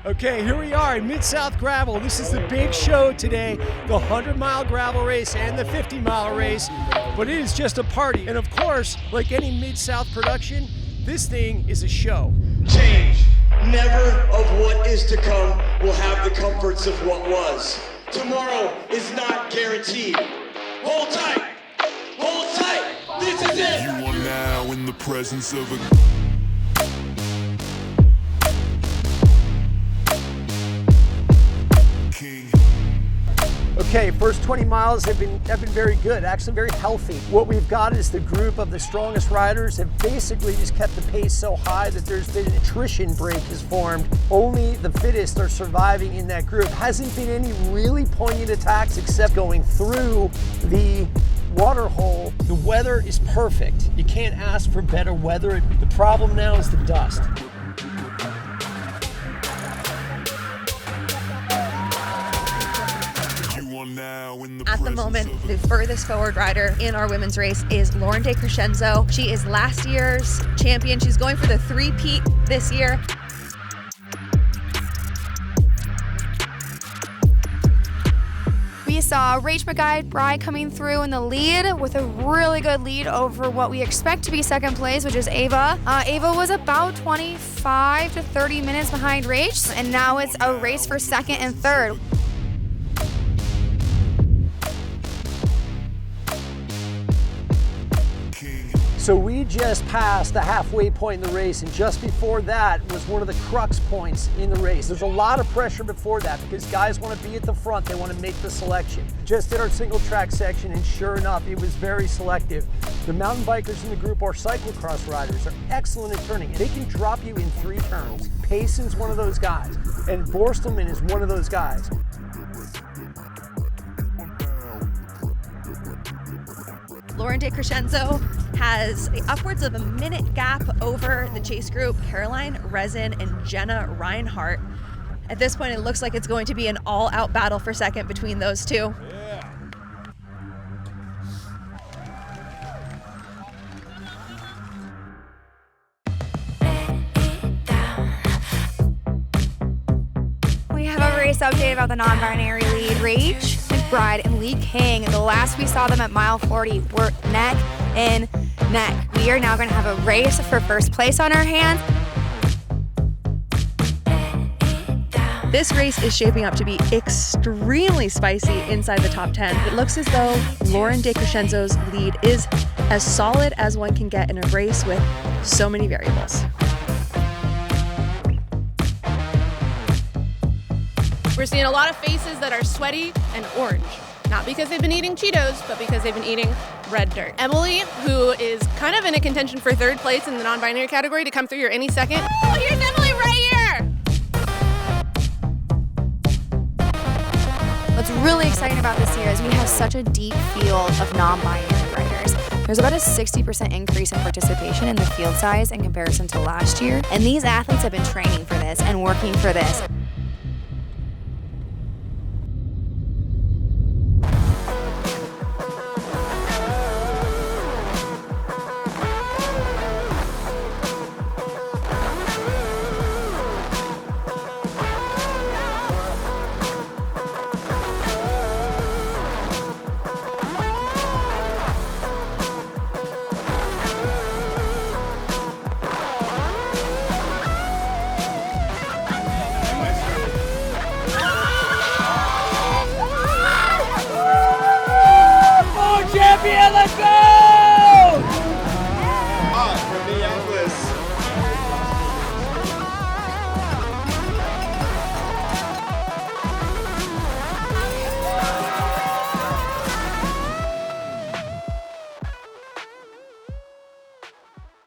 Okay, here we are in Mid-South Gravel. This is the big show today, the 100-mile gravel race and the 50-mile race, but it is just a party. And of course, like any Mid-South production, this thing is a show. Change, never of what is to come, will have the comforts of what was. Tomorrow is not guaranteed. Hold tight, this is it. You are now in the presence of a king. Okay, first 20 miles have been very good, actually very healthy. What we've got is the group of the strongest riders have basically just kept the pace so high that there's been an attrition break has formed. Only the fittest are surviving in that group. Hasn't been any really poignant attacks except going through the water hole. The weather is perfect. You can't ask for better weather. The problem now is the dust. At the moment, the furthest forward rider in our women's race is Lauren DeCrescenzo. She is last year's champion. She's going for the three-peat this year. We saw Rach McGuire coming through in the lead with a really good lead over what we expect to be second place, which is Ava. Ava was about 25 to 30 minutes behind Rach, and now it's a race for second and third. So we just passed the halfway point in the race, and just before that was one of the crux points in the race. There's a lot of pressure before that because guys want to be at the front, they want to make the selection. Just did our single track section, and sure enough, it was very selective. The mountain bikers in the group, our cyclocross riders, are excellent at turning. They can drop you in 3 turns. Payson's one of those guys, and Borstelman is one of those guys. Lauren DeCrescenzo has upwards of a minute gap over the chase group, Caroline Resin and Jenna Reinhardt. At this point, it looks like it's going to be an all-out battle for second between those two. Yeah. We have a race update about the non-binary lead. Rach McBride and Lee King, the last we saw them at mile 40, were neck and neck. We are now going to have a race for first place on our hands. This race is shaping up to be extremely spicy inside the top 10. It looks as though Lauren DeCrescenzo's lead is as solid as one can get in a race with so many variables. We're seeing a lot of faces that are sweaty and orange. Not because they've been eating Cheetos, but because they've been eating red dirt. Emily, who is kind of in a contention for third place in the non-binary category to come through here any second. Oh, here's Emily right here! What's really exciting about this year is we have such a deep field of non-binary riders. There's about a 60% increase in participation in the field size in comparison to last year. And these athletes have been training for this and working for this. Let's go!